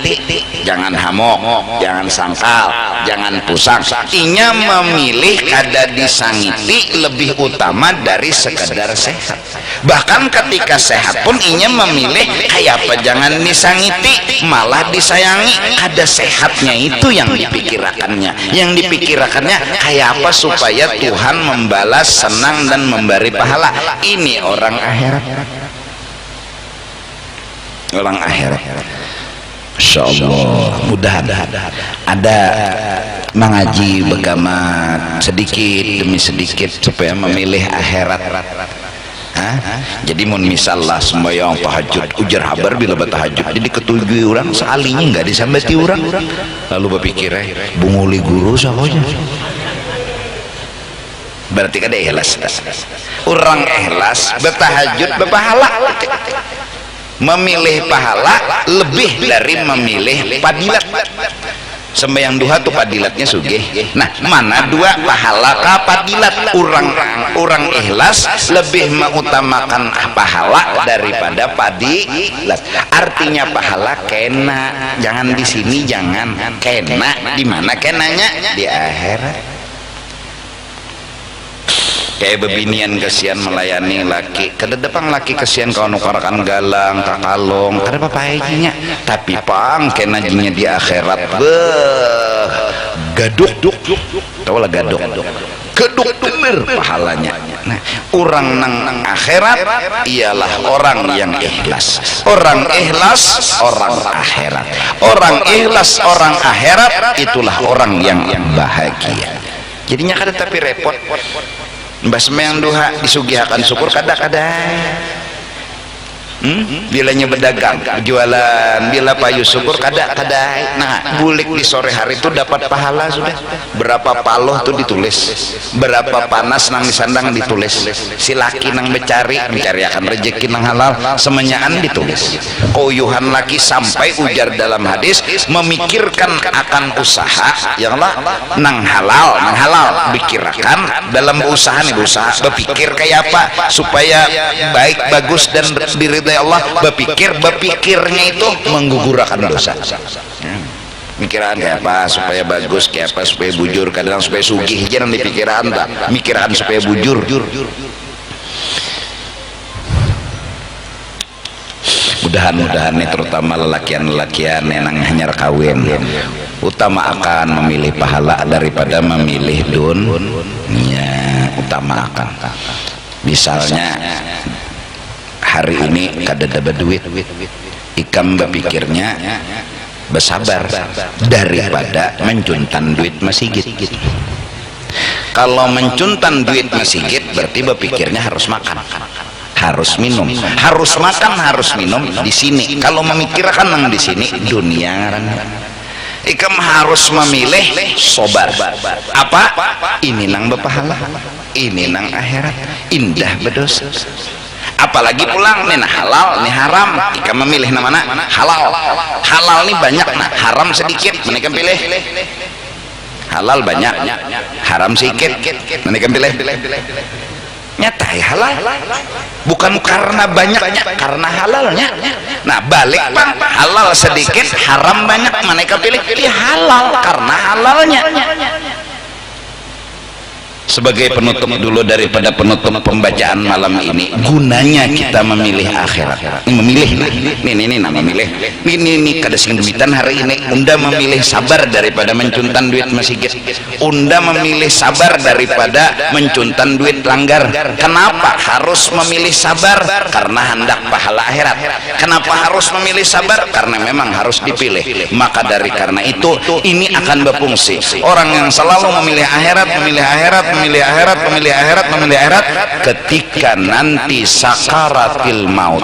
jangan hamok, jangan sangkal, jangan pusang. Inya memilih kada disangiti lebih utama dari sekedar sehat. Bahkan ketika sehat pun inya memilih kayak apa jangan disangiti malah disayangi. Ada sehatnya itu yang dipikirakannya, yang dipikirakannya kayak apa supaya Tuhan membalas, senang dan memberi pahala. Ini orang akhirat, orang akhirat. Insya Allah mudah ada mengaji beragama sedikit demi sedikit supaya memilih akhirat. Jadi mun misalnya sembahyang tahajud ujar habar bila bertahajud jadi ketujui orang sekalinya nggak disambati orang, lalu berpikir bunguli guru sahaja berarti kada ikhlas. Orang ikhlas bertahajud berpahala, memilih pahala lebih dari memilih padilat. Sembahyang duha tuh padilatnya sugih. Nah, mana dua pahala ka padilat? Orang ikhlas lebih mengutamakan pahala daripada padilat. Artinya pahala kena, jangan di sini, jangan kena. Di mana kenanya? Di akhirat. Kayak bebinian kesian melayani laki, kada depang laki kesian kau nukarakan galang kakalong kada apa ajinya, tapi pang kenajinya di akhirat gaduk tahu lah gaduk bener pahalanya. Nah, orang nang akhirat ialah orang yang ikhlas. Orang ikhlas orang akhirat. Orang ikhlas orang akhirat itulah orang yang bahagia. Jadinya kada tapi repot. Mbah sembahyang duha disugihakan syukur kada-kada. Bilanya berdagang, jualan, bila payu syukur kada-kada. Nah, bulik di sore hari itu dapat pahala sudah. Berapa paloh tuh ditulis, berapa panas nang disandang ditulis. Si laki nang mencari akan rezeki nang halal, semenyaan ditulis. Koyuhan laki sampai ujar dalam hadis memikirkan akan usaha yang lah nang halal, pikirkan dalam usaha nih berusaha berpikir kayak apa supaya baik bagus dan diridhai Allah. Berpikirnya itu menggugurkan dosa. Mikiran kayak apa supaya bagus, kayak apa supaya bujur, kadang supaya sugih jangan dipikiran tak, mikiran supaya bujur. Mudahan-mudahan nih terutama lelakian yang hanya kawin utama akan memilih pahala daripada memilih dunia. Utama akan misalnya hari ini kada dapat duit, ikam berpikirnya bersabar daripada mencuntan duit masjid. Kalau mencuntan duit masjid berarti berpikirnya harus makan, harus minum, harus makan, harus minum di sini. Kalau memikirkan nang di sini dunia, ikam harus memilih sobar. Apa? Ini nang berpahala, ini nang akhirat, indah berdosa. Apalagi pulang nih, nah halal nih haram, jika memilih mana halal nih banyak, nah haram sedikit mereka pilih, halal banyak haram sedikit mereka pilih. Nyata halal bukan karena banyaknya, karena halalnya. Nah balik bang, halal sedikit haram banyak mereka pilih halal karena halalnya. sebagai penutup dulu daripada penutup pembacaan malam ini, gunanya kita memilih akhirat. Ini nama memilih. Ini kada sing duitan hari ini. Unda memilih sabar daripada mencuntan duit masjid. Unda memilih sabar daripada mencuntan duit langgar. Kenapa harus memilih sabar? Karena hendak pahala akhirat. Kenapa harus memilih sabar? Karena memang harus dipilih. Maka dari karena itu ini akan berfungsi. Orang yang selalu memilih akhirat, memilih akhirat, ketika nanti sakaratil maut,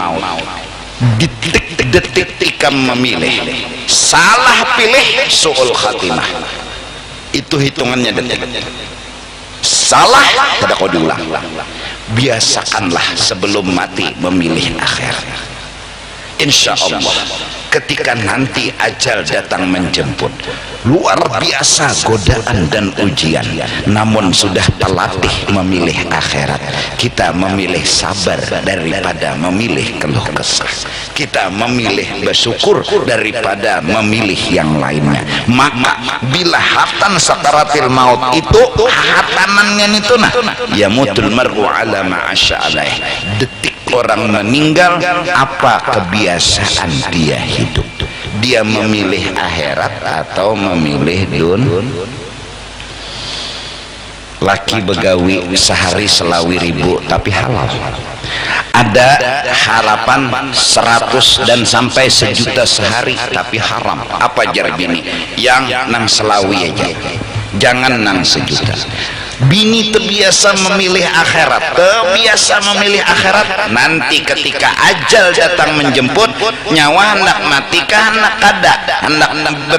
detik-detik ikam memilih, salah pilih, su'ul khatimah, itu hitungannya detik. Salah tidak kau diulang. Biasakanlah sebelum mati memilih akhirat. Insya Allah ketika nanti ajal datang menjemput, luar biasa godaan dan ujian, namun sudah terlatih memilih akhirat. Kita memilih sabar daripada memilih keluh kesah. Kita memilih bersyukur daripada memilih yang lainnya. Maka bila hatan sakaratil maut itu hatanannya itu yamutul mar'u ala ma'asya alaih, detik orang meninggal apa kebiasaan dia hidup. Dia memilih akhirat atau memilih laki begawi sehari selawi ribu tapi halal. Ada harapan 100 dan sampai 1 juta sehari tapi haram. Apa jar bini? Yang nang selawi aja, jangan nang 1 juta. Bini terbiasa memilih akhirat, nanti ketika ajal datang menjemput, nyawa hendak mati kah hendak kada, hendak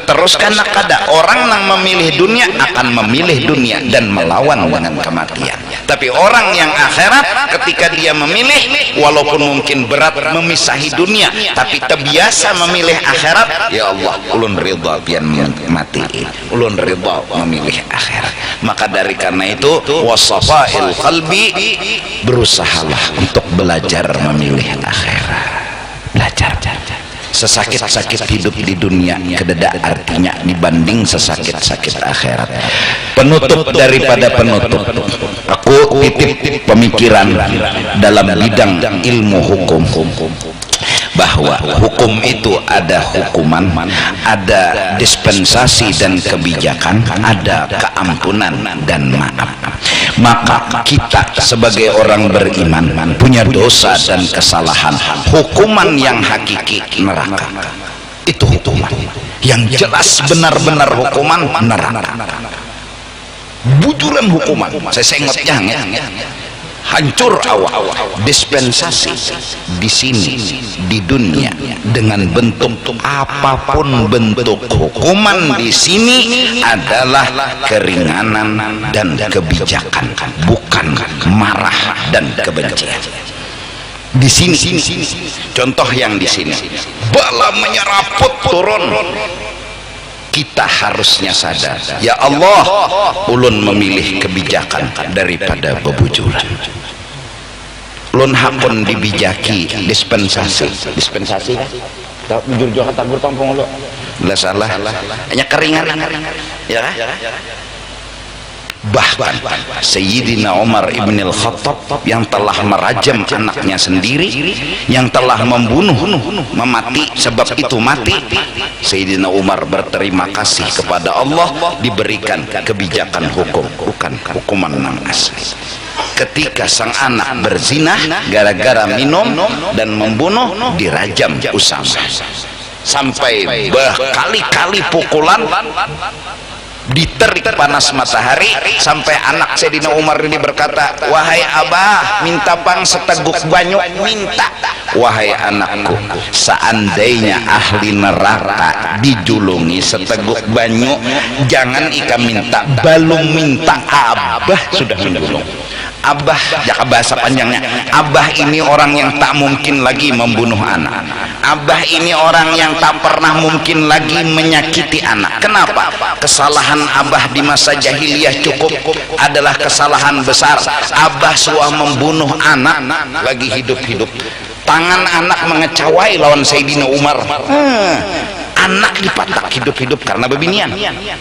teruskan hendak kada. Orang yang memilih dunia akan memilih dunia dan melawan dengan kematian. Tapi orang yang akhirat ketika dia memilih, walaupun mungkin berat memisahi dunia, tapi terbiasa memilih akhirat. Ya Allah, ulun ridha pian mati, ulun ridha memilih akhirat. Maka dari karena itu wasafail qalbi, berusahalah untuk belajar memilih akhirat. Belajar. Sesakit-sakit hidup di dunia kededa artinya dibanding sesakit-sakit akhirat. Penutup daripada penutup, aku titip pemikiran dalam bidang ilmu hukum, bahwa hukum itu ada hukuman, ada dispensasi dan kebijakan, ada keampunan dan maaf. Maka kita sebagai orang beriman punya dosa dan kesalahan. Hukuman yang hakiki neraka. Itu hukuman yang jelas, benar-benar hukuman neraka. Bujuran hukuman. Saya sengatnya hancur awal. Dispensasi di sini di dunia dengan bentuk apapun bentuk hukuman di sini adalah keringanan dan kebijakan, bukan marah dan kebencian. Di sini contoh yang di sini, bala menyeraput turun. Kita harusnya sadar, ya Allah, ulun memilih kebijakan daripada bebujuran. Ulun hakun dibijaki dispensasi tak bujur juga tak bertampung lo lah salah hanya keringanan ya. Bahkan Sayyidina Umar ibn al-Khattab yang telah merajam anaknya sendiri, yang telah membunuh, memati, sebab itu mati, Sayyidina Umar berterima kasih kepada Allah diberikan kebijakan hukum, bukan hukuman yang asli. Ketika sang anak berzina gara-gara minum dan membunuh, dirajam Usama sampai berkali-kali pukulan, diterik panas matahari, sampai anak Sayyidina Umar ini berkata, wahai abah, minta pang seteguk banyu, minta. Wahai anakku, seandainya ahli neraka dijulungi seteguk banyu, jangan ika minta, belum minta, abah sudah menjulung. Abah, jaka bahasa panjangnya, abah ini orang yang tak mungkin lagi membunuh anak. Abah ini orang yang tak pernah mungkin lagi menyakiti anak. Kenapa? Kesalahan abah di masa jahiliyah cukup adalah kesalahan besar. Abah suah membunuh anak lagi hidup-hidup. Tangan anak mengecawai lawan Sayyidina Umar. anak dipatak hidup-hidup karena bebinian,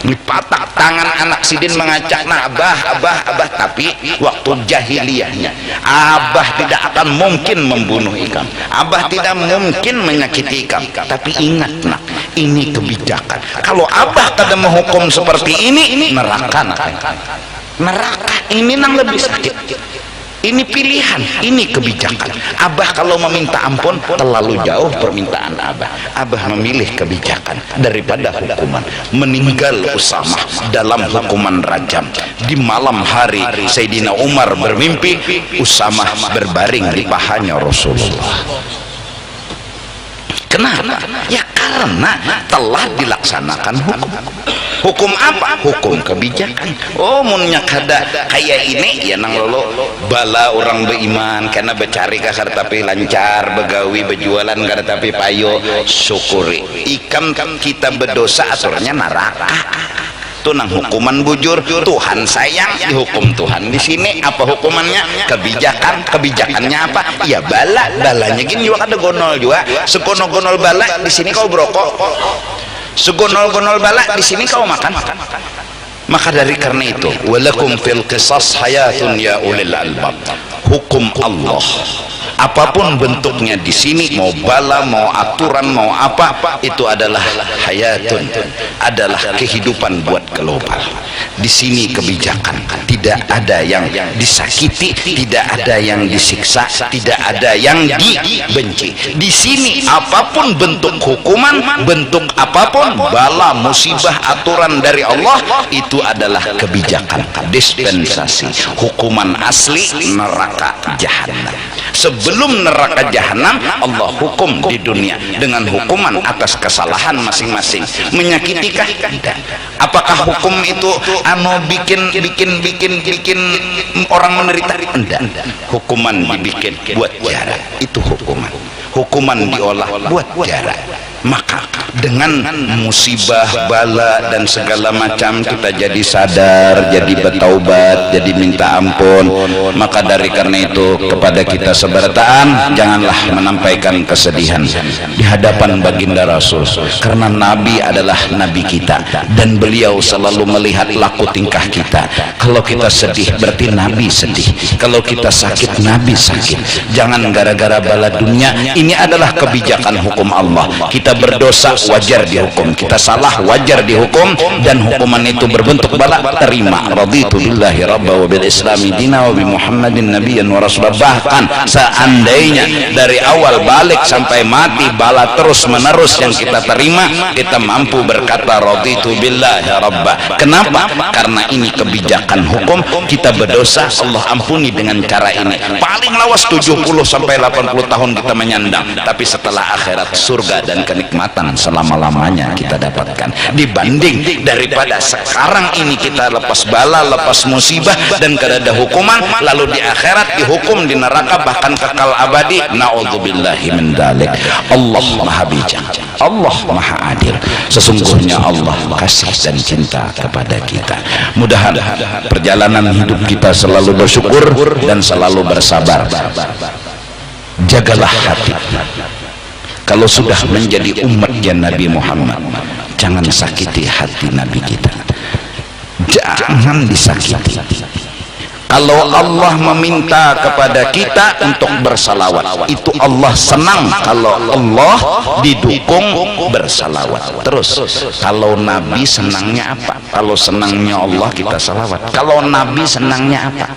dipatak tangan anak sidin mengacak, nah abah, tapi waktu jahiliyahnya abah tidak akan mungkin membunuh ikam, abah tidak mungkin menyakiti ikam, tapi ingat nak, ini kebijakan. Kalau abah kada menghukum seperti ini, neraka ini nang lebih sakit. Ini pilihan, ini kebijakan. Abah kalau meminta ampun terlalu jauh permintaan abah memilih kebijakan daripada hukuman. Meninggal Usamah dalam hukuman rajam. Di malam hari Sayyidina Umar bermimpi Usamah berbaring di pahanya Rasulullah. Kenapa? Ya karena telah dilaksanakan hukum apa? Hukum kebijakan. Oh munnya kada kayak ini ya nang lolo bala orang beriman karena becari kasar tapi lancar, begawi berjualan kada tapi payo, syukuri. Ikam kita berdosa aturnya neraka. Itu nang hukuman bujur, Tuhan sayang, dihukum Tuhan. Di sini apa hukumannya? Kebijakannya apa? Ya balanya gini juga ada gonol juga. Segonol-gonol bala di sini kau berokok, segonol-gonol bala di sini kau makan. Maka dari karena itu, walakum fil qisas hayatun ya ulil albab. Hukum Allah apapun bentuknya di sini, mau bala, mau aturan, mau apa, itu adalah hayatun, adalah kehidupan buat global. Di sini kebijakan, tidak ada yang disakiti, tidak ada yang disiksa, tidak ada yang dibenci. Di sini apapun bentuk hukuman, bentuk apapun bala, musibah, aturan dari Allah, itu adalah kebijakan, dispensasi. Hukuman asli neraka jahanam. Sebelum neraka jahanam, Allah hukum di dunia dengan hukuman atas kesalahan masing-masing. Menyakitikah? Tidak. Apakah hukum itu bikin orang menderita? Tidak. Hukuman dibikin buat jarak. Itu hukuman diolah buat jarak. Maka dengan musibah, bala dan segala macam kita jadi sadar, jadi bertaubat, jadi minta ampun. Maka dari karena itu kepada kita seberataan, janganlah menampaikan kesedihan di hadapan baginda Rasul, karena Nabi adalah Nabi kita dan beliau selalu melihat laku tingkah kita. Kalau kita sedih berarti Nabi sedih, kalau kita sakit Nabi sakit. Jangan gara-gara bala dunia. Ini adalah kebijakan hukum Allah. Kita berdosa wajar dihukum, kita salah wajar dihukum, dan hukuman itu berbentuk bala, terima. Raditu billahi rabba wa bil islami dina wa bi Muhammadin nabiyyan wa rasulah. Bahkan seandainya dari awal balik sampai mati bala terus menerus yang kita terima, kita mampu berkata raditu billahi rabba. Kenapa? Karena ini kebijakan hukum. Kita berdosa, Allah ampuni dengan cara ini. Paling lawas 70 sampai 80 tahun kita menyandang, tapi setelah akhirat surga dan kenikmatan selama-lamanya kita dapatkan, dibanding daripada sekarang ini kita lepas bala, lepas musibah dan kada ada hukuman, lalu di akhirat dihukum di neraka bahkan kekal abadi. Na'udzubillahi min dzalik. Allah Maha bijak, Allah Maha adil. Sesungguhnya Allah kasih dan cinta kepada kita. Mudahan perjalanan hidup kita selalu bersyukur dan selalu bersabar. Jagalah hati. Kalau sudah menjadi umatnya Nabi Muhammad, jangan sakiti hati Nabi kita, jangan disakiti. Kalau Allah meminta kepada kita untuk bersalawat, itu Allah senang kalau Allah didukung bersalawat terus. Kalau Nabi senangnya apa? Kalau senangnya Allah kita salawat. Kalau Nabi senangnya apa?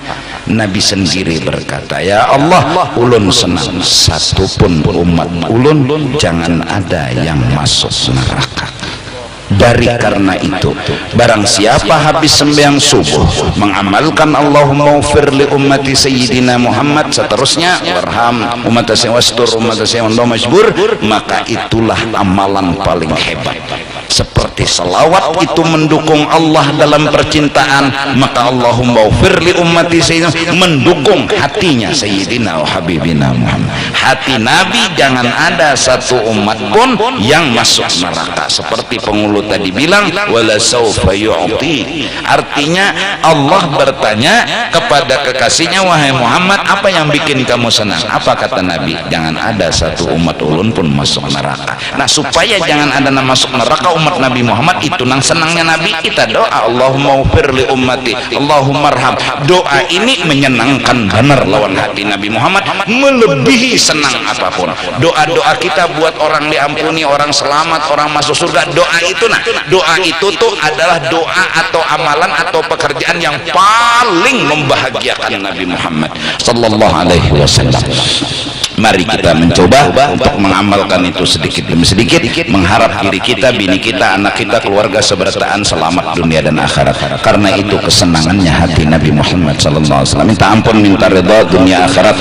Nabi sendiri berkata, ya Allah, ulun senang satupun umat ulun jangan ada yang masuk neraka. Dari karena itu, barang siapa habis sembahyang subuh mengamalkan Allahumma ufir li ummati sayyidina Muhammad, seterusnya warham umat wastur umat majbur, maka itulah amalan paling hebat. Seperti seperti selawat itu mendukung Allah dalam percintaan, maka Allahumma ufir li ummati sayyidina mendukung hatinya Sayyidina wa Habibina Muhammad. Hati Nabi jangan ada satu umat pun yang masuk neraka. Seperti penghulu tadi bilang, wala saufa yu'ti, artinya Allah bertanya kepada kekasihnya, wahai Muhammad, apa yang bikin kamu senang? Apa kata Nabi? Jangan ada satu umat ulun pun masuk neraka. Nah, supaya jangan ada yang masuk neraka umat Nabi Muhammad, itu nang senangnya Nabi kita doa, Allahumma ufir li ummati, Allahumma arham. Doa ini menyenangkan benar lawan hati Nabi Muhammad, melebihi senang apapun. Doa-doa kita buat orang diampuni, orang selamat, orang masuk surga, doa itu, nah doa itu tuh adalah doa atau amalan atau pekerjaan yang paling membahagiakan Nabi Muhammad sallallahu alaihi wasallam. Mari kita mencoba untuk mengamalkan itu sedikit demi sedikit, mengharap diri kita, bini kita, anak kita, keluarga seberataan selamat dunia dan akhirat. Karena itu kesenangannya hati Nabi Muhammad sallallahu alaihi wasallam. Minta ampun, minta ridha dunia akhirat.